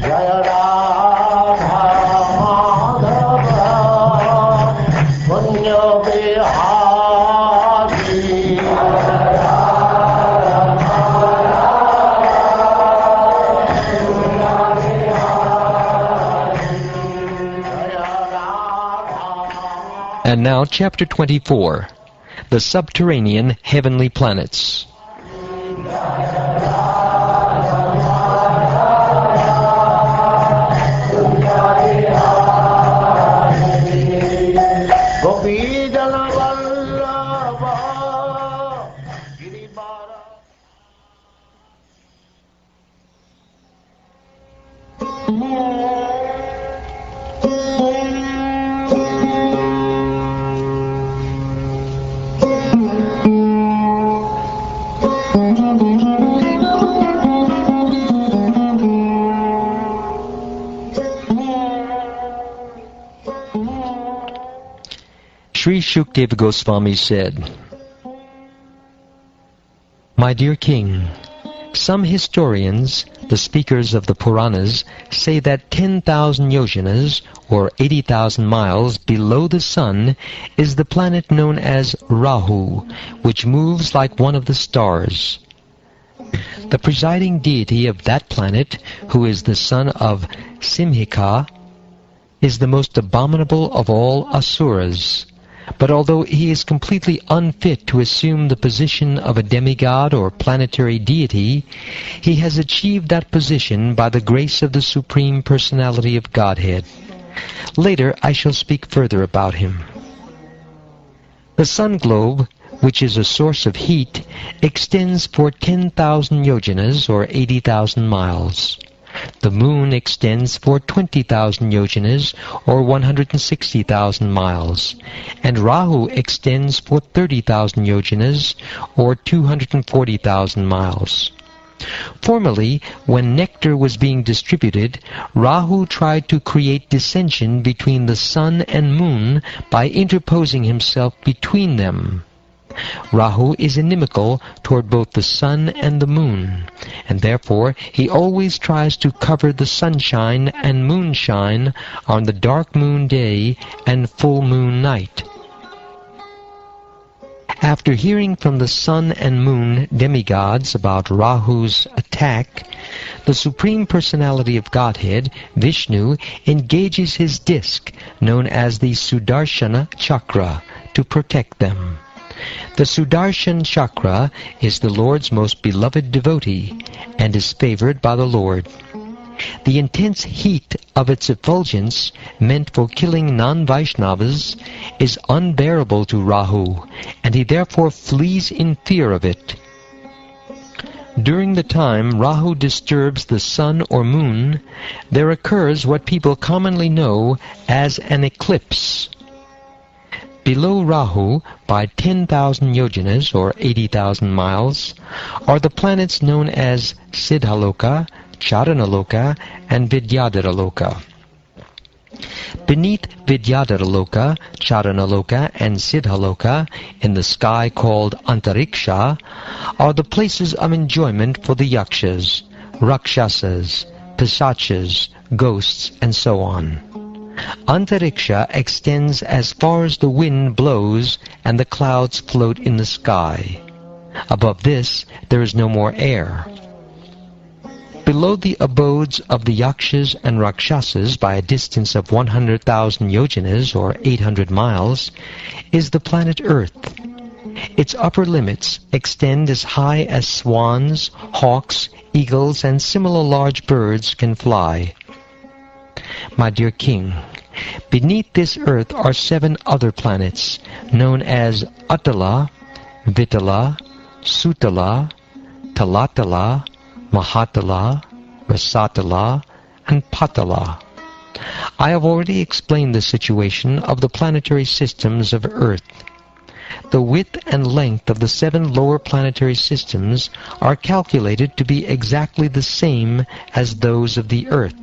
Jaya Radha Madhava Punya Vihari And now, Chapter 24, the Subterranean Heavenly Planets. Sri Shukdeva Goswami said, My dear king, some historians, the speakers of the Puranas, say that 10,000 yojanas, or 80,000 miles below the sun, is the planet known as Rahu, which moves like one of the stars. The presiding deity of that planet, who is the son of Simhika, is the most abominable of all asuras. But although he is completely unfit to assume the position of a demigod or planetary deity, he has achieved that position by the grace of the Supreme Personality of Godhead. Later I shall speak further about him. The sun globe, which is a source of heat, extends for 10,000 yojanas or 80,000 miles. The moon extends for 20,000 yojanas or 160,000 miles, and Rahu extends for 30,000 yojanas or 240,000 miles. Formerly, when nectar was being distributed, Rahu tried to create dissension between the sun and moon by interposing himself between them. Rahu is inimical toward both the sun and the moon, and therefore he always tries to cover the sunshine and moonshine on the dark moon day and full moon night. After hearing from the sun and moon demigods about Rahu's attack, the Supreme Personality of Godhead, Vishnu, engages his disk, known as the Sudarshana Chakra, to protect them. The Sudarshan Chakra is the Lord's most beloved devotee and is favored by the Lord. The intense heat of its effulgence, meant for killing non-Vaishnavas, is unbearable to Rahu, and he therefore flees in fear of it. During the time Rahu disturbs the sun or moon, there occurs what people commonly know as an eclipse. Below Rahu, by 10,000 yojanas or 80,000 miles, are the planets known as Siddhaloka, Charanaloka, and Vidyadharaloka. Beneath Vidyadharaloka, Charanaloka, and Siddhaloka, in the sky called Antariksha, are the places of enjoyment for the Yakshas, Rakshasas, Pisachas, ghosts, and so on. Antariksha extends as far as the wind blows and the clouds float in the sky. Above this, there is no more air. Below the abodes of the Yakshas and Rakshasas by a distance of 100,000 yojanas or 800 miles is the planet Earth. Its upper limits extend as high as swans, hawks, eagles, and similar large birds can fly. My dear king, beneath this earth are 7 other planets, known as Atala, Vitala, Sutala, Talatala, Mahatala, Rasatala, and Patala. I have already explained the situation of the planetary systems of Earth. The width and length of the 7 lower planetary systems are calculated to be exactly the same as those of the Earth.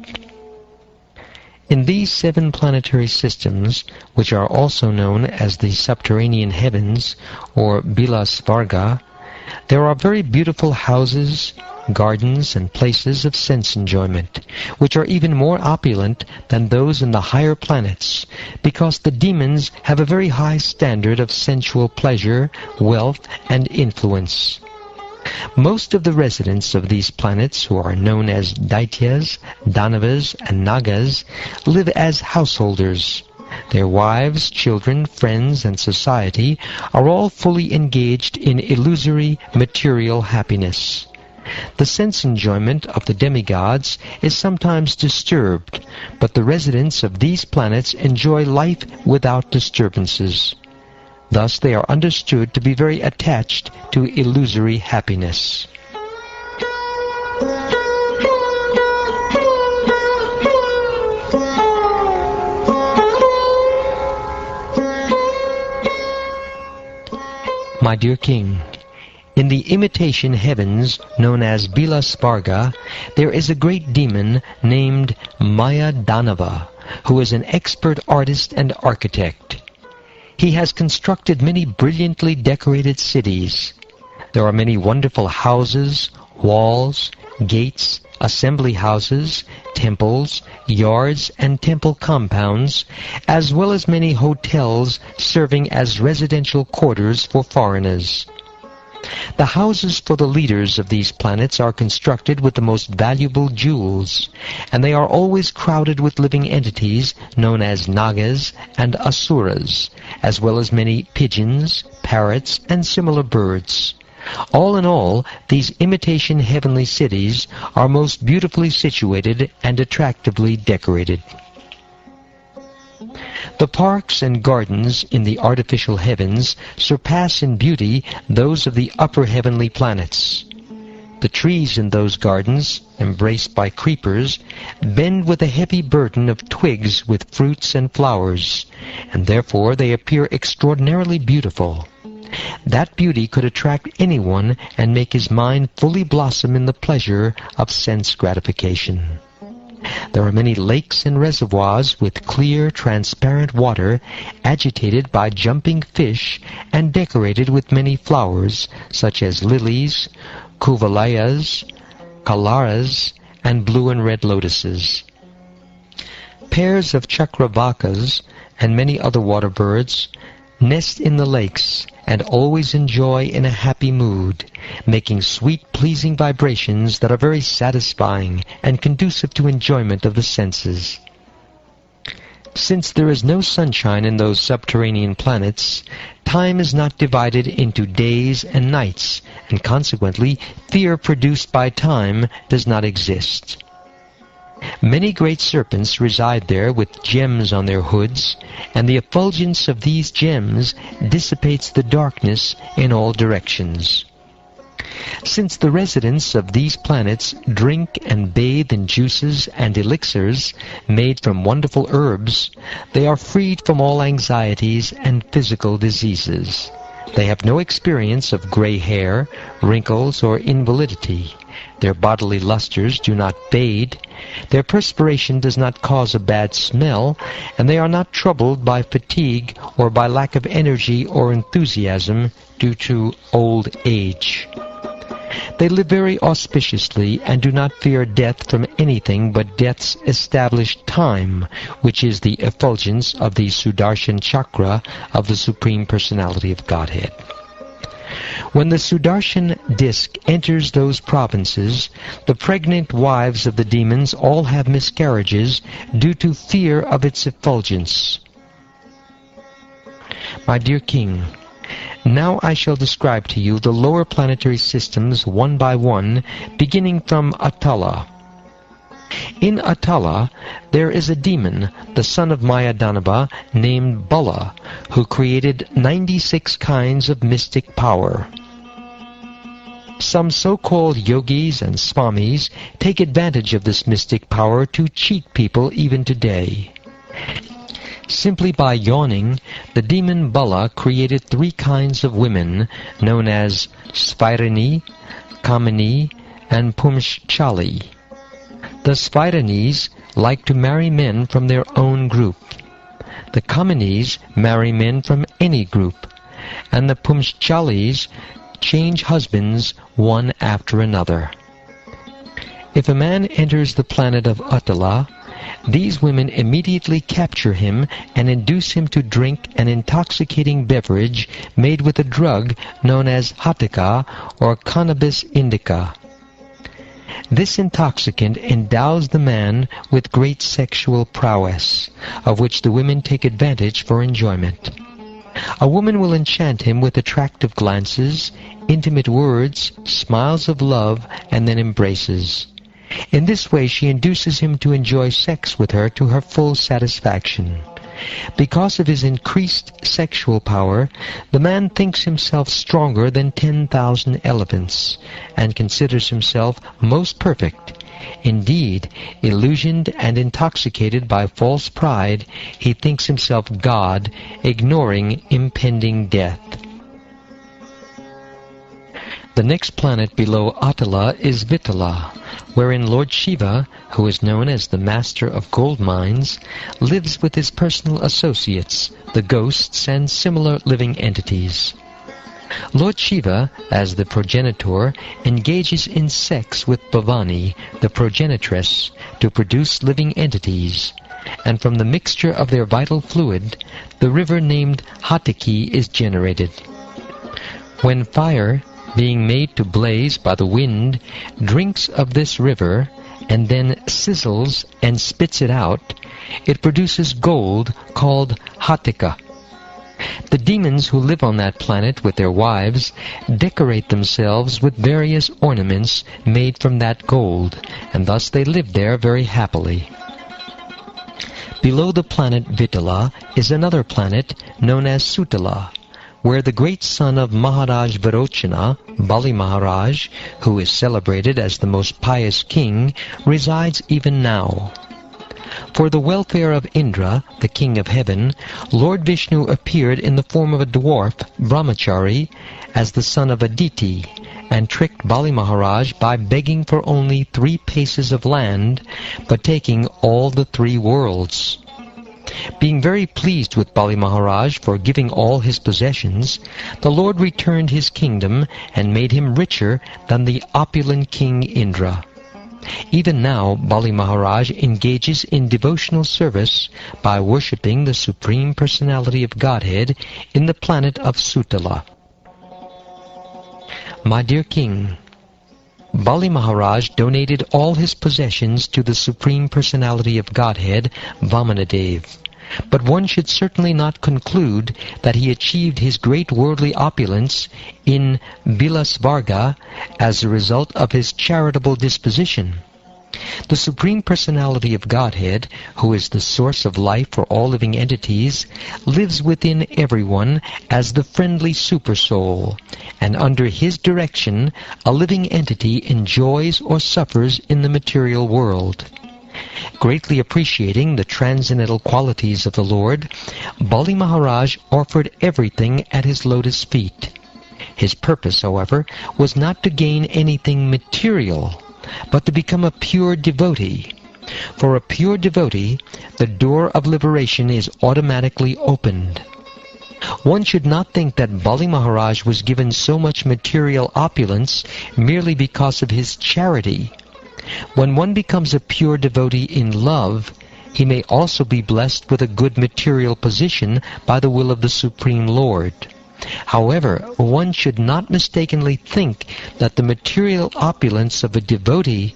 In these 7 planetary systems, which are also known as the subterranean heavens, or Bilasvarga, there are very beautiful houses, gardens, and places of sense enjoyment, which are even more opulent than those in the higher planets, because the demons have a very high standard of sensual pleasure, wealth, and influence. Most of the residents of these planets, who are known as Daityas, Danavas, and Nagas, live as householders. Their wives, children, friends, and society are all fully engaged in illusory material happiness. The sense enjoyment of the demigods is sometimes disturbed, but the residents of these planets enjoy life without disturbances. Thus they are understood to be very attached to illusory happiness. My dear King, in the imitation heavens known as Bilasparga, there is a great demon named Maya Danava, who is an expert artist and architect. He has constructed many brilliantly decorated cities. There are many wonderful houses, walls, gates, assembly houses, temples, yards, and temple compounds, as well as many hotels serving as residential quarters for foreigners. The houses for the leaders of these planets are constructed with the most valuable jewels, and they are always crowded with living entities known as Nagas and Asuras, as well as many pigeons, parrots, and similar birds. All in all, these imitation heavenly cities are most beautifully situated and attractively decorated. The parks and gardens in the artificial heavens surpass in beauty those of the upper heavenly planets. The trees in those gardens, embraced by creepers, bend with a heavy burden of twigs with fruits and flowers, and therefore they appear extraordinarily beautiful. That beauty could attract anyone and make his mind fully blossom in the pleasure of sense gratification. There are many lakes and reservoirs with clear, transparent water, agitated by jumping fish and decorated with many flowers, such as lilies, kuvalayas, kalaras, and blue and red lotuses. Pairs of chakravakas and many other water birds nest in the lakes and always enjoy in a happy mood, making sweet, pleasing vibrations that are very satisfying and conducive to enjoyment of the senses. Since there is no sunshine in those subterranean planets, time is not divided into days and nights, and consequently fear produced by time does not exist. Many great serpents reside there with gems on their hoods, and the effulgence of these gems dissipates the darkness in all directions. Since the residents of these planets drink and bathe in juices and elixirs made from wonderful herbs, they are freed from all anxieties and physical diseases. They have no experience of gray hair, wrinkles, or invalidity. Their bodily lusters do not fade, their perspiration does not cause a bad smell, and they are not troubled by fatigue or by lack of energy or enthusiasm due to old age. They live very auspiciously and do not fear death from anything but death's established time, which is the effulgence of the Sudarshan Chakra of the Supreme Personality of Godhead. When the Sudarshan disk enters those provinces, the pregnant wives of the demons all have miscarriages due to fear of its effulgence. My dear King, now I shall describe to you the lower planetary systems one by one, beginning from Atala. In Atala, there is a demon, the son of Mayadanava, named Bala, who created 96 kinds of mystic power. Some so-called yogis and swamis take advantage of this mystic power to cheat people even today. Simply by yawning, the demon Bala created 3 kinds of women, known as Sphyrani, Kamini, and Pumshchali. The Sphiranis like to marry men from their own group. The Kaminis marry men from any group, and the Pumshchalis change husbands one after another. If a man enters the planet of Atala, these women immediately capture him and induce him to drink an intoxicating beverage made with a drug known as Hattika or Cannabis indica. This intoxicant endows the man with great sexual prowess, of which the women take advantage for enjoyment. A woman will enchant him with attractive glances, intimate words, smiles of love, and then embraces. In this way she induces him to enjoy sex with her to her full satisfaction. Because of his increased sexual power, the man thinks himself stronger than 10,000 elephants, and considers himself most perfect. Indeed, illusioned and intoxicated by false pride, he thinks himself God, ignoring impending death. The next planet below Atala is Vitala, wherein Lord Shiva, who is known as the master of gold mines, lives with his personal associates, the ghosts and similar living entities. Lord Shiva, as the progenitor, engages in sex with Bhavani, the progenitress, to produce living entities, and from the mixture of their vital fluid, the river named Hattiki is generated. When fire, being made to blaze by the wind, drinks of this river, and then sizzles and spits it out, it produces gold called Hattika. The demons who live on that planet with their wives decorate themselves with various ornaments made from that gold, and thus they live there very happily. Below the planet Vitala is another planet known as Sutala, where the great son of Maharaj Varochana, Bali Maharaj, who is celebrated as the most pious king, resides even now. For the welfare of Indra, the king of heaven, Lord Vishnu appeared in the form of a dwarf, Brahmachari, as the son of Aditi, and tricked Bali Maharaj by begging for only 3 paces of land, but taking all the 3 worlds. Being very pleased with Bali Maharaj for giving all his possessions, the Lord returned his kingdom and made him richer than the opulent King Indra. Even now, Bali Maharaj engages in devotional service by worshipping the Supreme Personality of Godhead in the planet of Sutala. My dear King, Bali Maharaj donated all his possessions to the Supreme Personality of Godhead, Vamanadev. But one should certainly not conclude that he achieved his great worldly opulence in Vilasvarga as a result of his charitable disposition. The Supreme Personality of Godhead, who is the source of life for all living entities, lives within everyone as the friendly Supersoul, and under his direction a living entity enjoys or suffers in the material world. Greatly appreciating the transcendental qualities of the Lord, Bali Maharaj offered everything at his lotus feet. His purpose, however, was not to gain anything material, but to become a pure devotee. For a pure devotee, the door of liberation is automatically opened. One should not think that Bali Maharaj was given so much material opulence merely because of his charity. When one becomes a pure devotee in love, he may also be blessed with a good material position by the will of the Supreme Lord. However, one should not mistakenly think that the material opulence of a devotee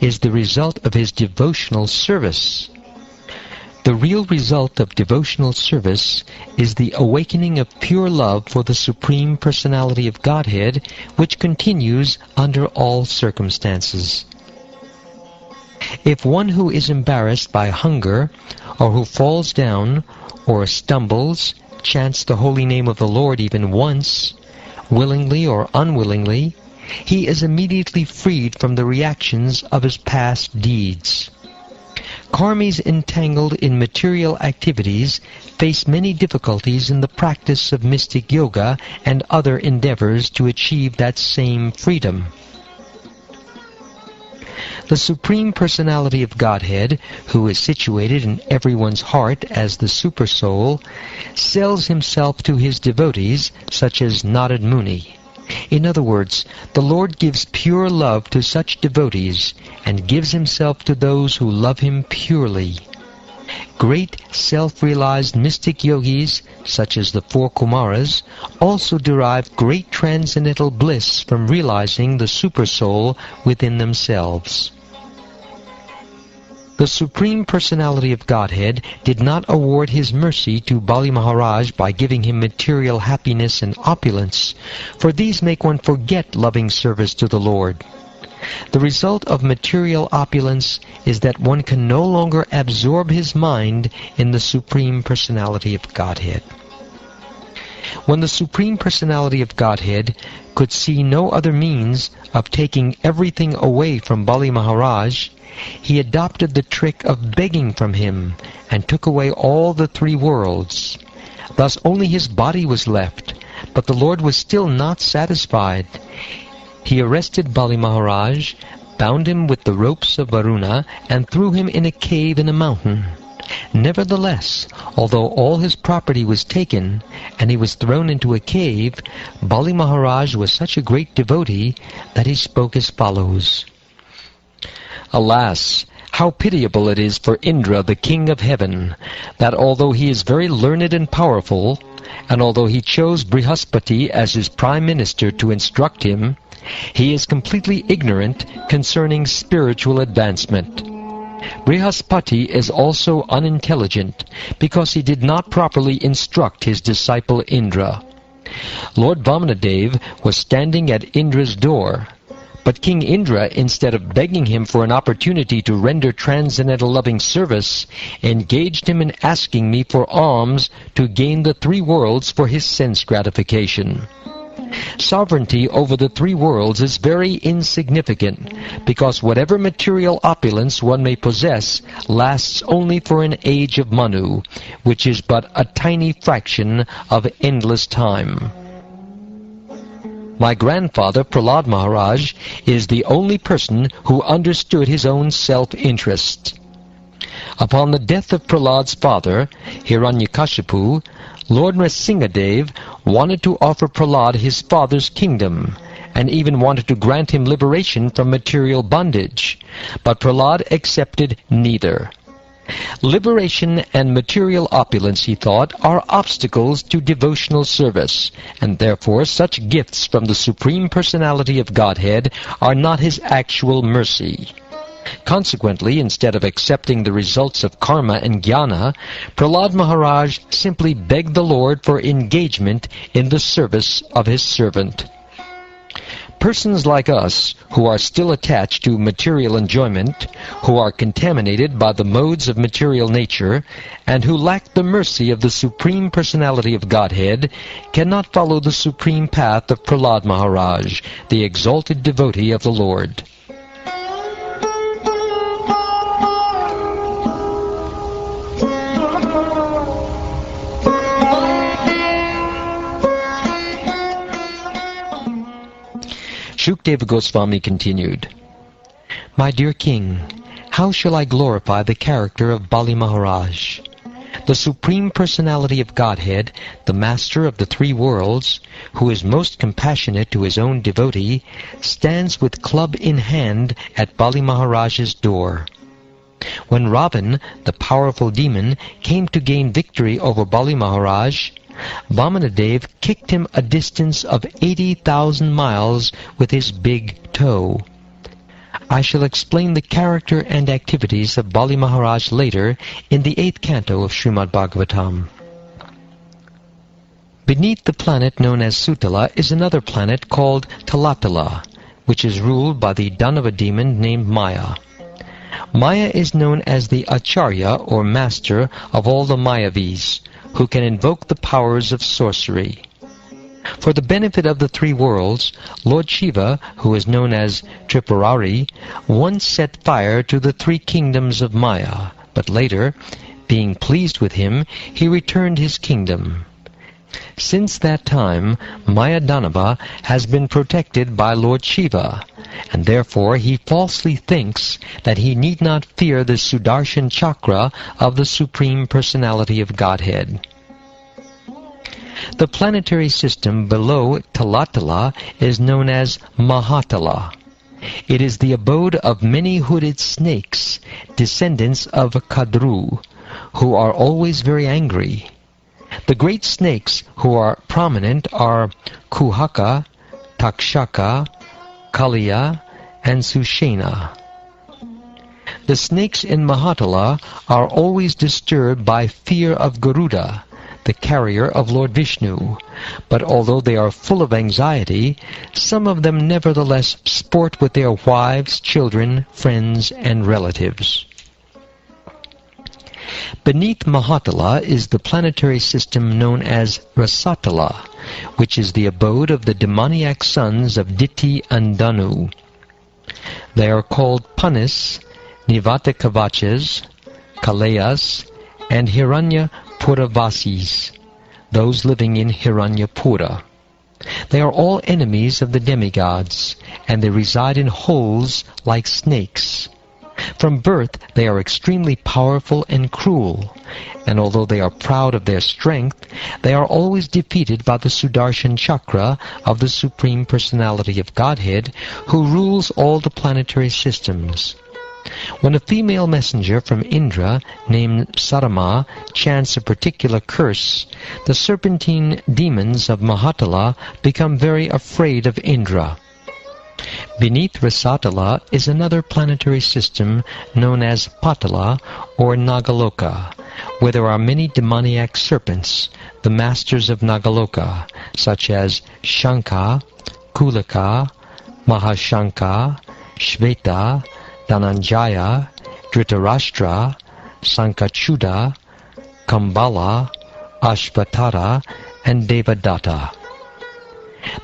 is the result of his devotional service. The real result of devotional service is the awakening of pure love for the Supreme Personality of Godhead, which continues under all circumstances. If one who is embarrassed by hunger, or who falls down, or stumbles, chants the holy name of the Lord even once, willingly or unwillingly, he is immediately freed from the reactions of his past deeds. Karmis entangled in material activities face many difficulties in the practice of mystic yoga and other endeavors to achieve that same freedom. The Supreme Personality of Godhead, who is situated in everyone's heart as the Supersoul, sells himself to his devotees, such as Narad Muni. In other words, the Lord gives pure love to such devotees and gives himself to those who love him purely. Great self-realized mystic yogis, such as the four Kumaras, also derive great transcendental bliss from realizing the Supersoul within themselves. The Supreme Personality of Godhead did not award his mercy to Bali Maharaj by giving him material happiness and opulence, for these make one forget loving service to the Lord. The result of material opulence is that one can no longer absorb his mind in the Supreme Personality of Godhead. When the Supreme Personality of Godhead could see no other means of taking everything away from Bali Maharaj, he adopted the trick of begging from him and took away all the three worlds. Thus only his body was left, but the Lord was still not satisfied. He arrested Bali Maharaj, bound him with the ropes of Varuna, and threw him in a cave in a mountain. Nevertheless, although all his property was taken, and he was thrown into a cave, Bali Maharaj was such a great devotee that he spoke as follows. Alas, how pitiable it is for Indra, the king of heaven, that although he is very learned and powerful, and although he chose Brihaspati as his prime minister to instruct him, he is completely ignorant concerning spiritual advancement. Brihaspati is also unintelligent because he did not properly instruct his disciple Indra. Lord Vamanadev was standing at Indra's door, but King Indra, instead of begging him for an opportunity to render transcendental loving service, engaged him in asking me for alms to gain the three worlds for his sense gratification. Sovereignty over the three worlds is very insignificant, because whatever material opulence one may possess lasts only for an age of Manu, which is but a tiny fraction of endless time. My grandfather, Prahlad Maharaj, is the only person who understood his own self-interest. Upon the death of Prahlad's father, Hiranyakashipu, Lord Nrsingadev wanted to offer Prahlad his father's kingdom, and even wanted to grant him liberation from material bondage, but Prahlad accepted neither. Liberation and material opulence, he thought, are obstacles to devotional service, and therefore such gifts from the Supreme Personality of Godhead are not his actual mercy. Consequently, instead of accepting the results of karma and jnana, Prahlad Maharaj simply begged the Lord for engagement in the service of his servant. Persons like us, who are still attached to material enjoyment, who are contaminated by the modes of material nature, and who lack the mercy of the Supreme Personality of Godhead, cannot follow the supreme path of Prahlad Maharaj, the exalted devotee of the Lord. Shukdeva Goswami continued, My dear king, how shall I glorify the character of Bali Maharaj? The Supreme Personality of Godhead, the Master of the three worlds, who is most compassionate to his own devotee, stands with club in hand at Bali Maharaj's door. When Ravan, the powerful demon, came to gain victory over Bali Maharaj, Vamanadev kicked him a distance of 80,000 miles with his big toe. I shall explain the character and activities of Bali Maharaj later in the 8th canto of Srimad Bhagavatam. Beneath the planet known as Sutala is another planet called Talatala, which is ruled by the Danava demon named Maya. Maya is known as the Acharya or master of all the Mayavis, who can invoke the powers of sorcery. For the benefit of the three worlds, Lord Shiva, who is known as Tripurari, once set fire to the three kingdoms of Maya, but later, being pleased with him, he returned his kingdom. Since that time, Maya Danava has been protected by Lord Shiva, and therefore he falsely thinks that he need not fear the Sudarshan Chakra of the Supreme Personality of Godhead. The planetary system below Talatala is known as Mahatala. It is the abode of many hooded snakes, descendants of Kadru, who are always very angry. The great snakes who are prominent are Kuhaka, Takshaka, Kaliya, and Sushena. The snakes in Mahatala are always disturbed by fear of Garuda, the carrier of Lord Vishnu, but although they are full of anxiety, some of them nevertheless sport with their wives, children, friends, and relatives. Beneath Mahatala is the planetary system known as Rasatala, which is the abode of the demoniac sons of Diti and Danu. They are called Panis, Nivatakavachas, Kalayas, and Hiranya Puravasis, those living in Hiranyapura. They are all enemies of the demigods, and they reside in holes like snakes. From birth they are extremely powerful and cruel, and although they are proud of their strength, they are always defeated by the Sudarshan Chakra of the Supreme Personality of Godhead, who rules all the planetary systems. When a female messenger from Indra, named Sarama, chants a particular curse, the serpentine demons of Mahatala become very afraid of Indra. Beneath Rasatala is another planetary system known as Patala or Nagaloka, where there are many demoniac serpents, the masters of Nagaloka, such as Shanka, Kulaka, Mahashanka, Shveta, Dhananjaya, Dhritarashtra, Sankachuda, Kambala, Ashvatara, and Devadatta.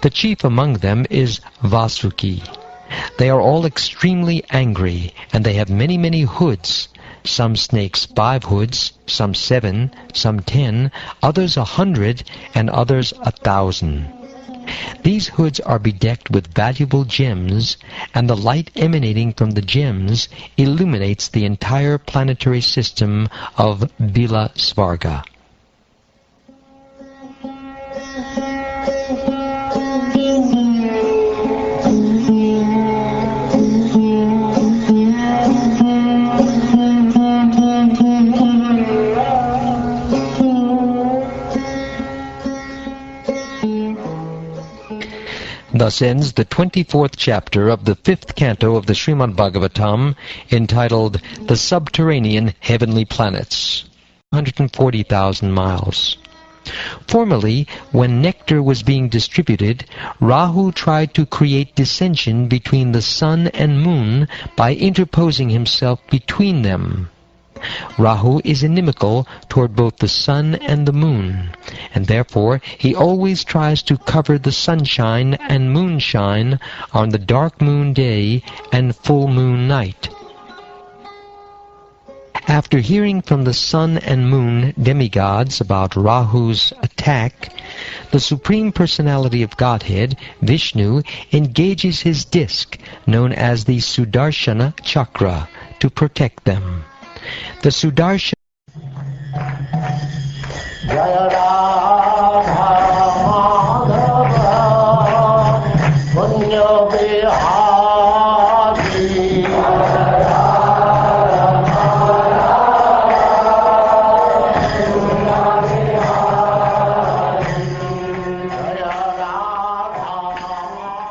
The chief among them is Vasuki. They are all extremely angry, and they have many hoods. Some snakes 5 hoods, some 7, some 10, others 100, and others 1,000. These hoods are bedecked with valuable gems, and the light emanating from the gems illuminates the entire planetary system of Bila Svarga. Thus ends the 24th chapter of the 5th canto of the Srimad Bhagavatam, entitled The Subterranean Heavenly Planets, 140,000 miles. Formerly, when nectar was being distributed, Rahu tried to create dissension between the sun and moon by interposing himself between them. Rahu is inimical toward both the sun and the moon, and therefore he always tries to cover the sunshine and moonshine on the dark moon day and full moon night. After hearing from the sun and moon demigods about Rahu's attack, the Supreme Personality of Godhead, Vishnu, engages his disc, known as the Sudarshana Chakra, to protect them. The Sudarshan Jaya Radha Madhava Punya Vihari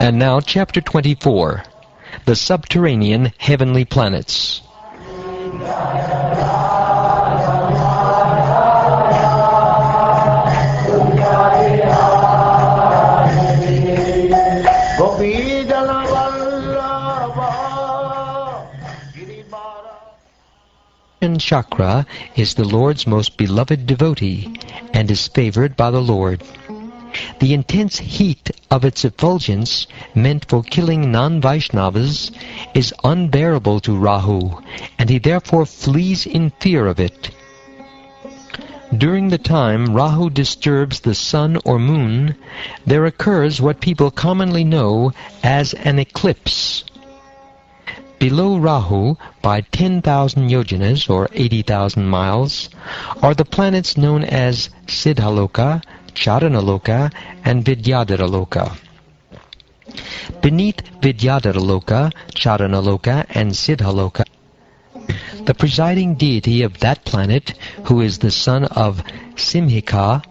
And now Chapter 24, The Subterranean Heavenly Planets. Chakra is the Lord's most beloved devotee and is favored by the Lord. The intense heat of its effulgence, meant for killing non-Vaishnavas, is unbearable to Rahu, and he therefore flees in fear of it. During the time Rahu disturbs the sun or moon, there occurs what people commonly know as an eclipse. Below Rahu, by 10,000 yojanas or 80,000 miles, are the planets known as Siddhaloka, Charanaloka, and Vidyadaraloka. Beneath Vidyadaraloka, Charanaloka, and Siddhaloka, the presiding deity of that planet, who is the son of Simhika,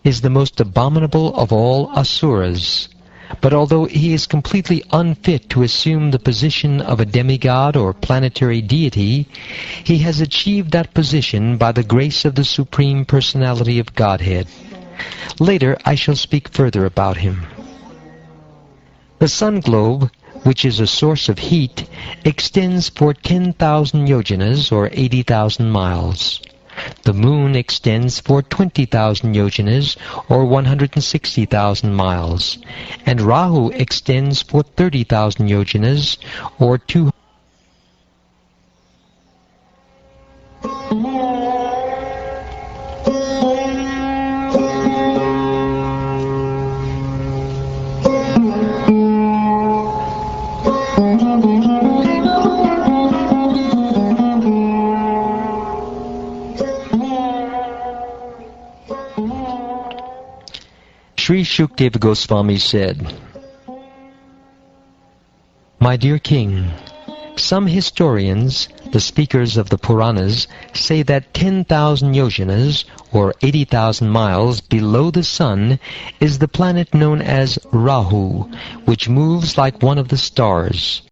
is the most abominable of all asuras. But although he is completely unfit to assume the position of a demigod or planetary deity, he has achieved that position by the grace of the Supreme Personality of Godhead. Later I shall speak further about him. The sun globe, which is a source of heat, extends for 10,000 yojanas or 80,000 miles. The moon extends for 20,000 yojanas or 160,000 miles, and Rahu extends for 30,000 yojanas or 200. Sri Shukdev Goswami said, "My dear king, some historians, the speakers of the Puranas, say that 10,000 yojanas, or 80,000 miles below the sun, is the planet known as Rahu, which moves like one of the stars.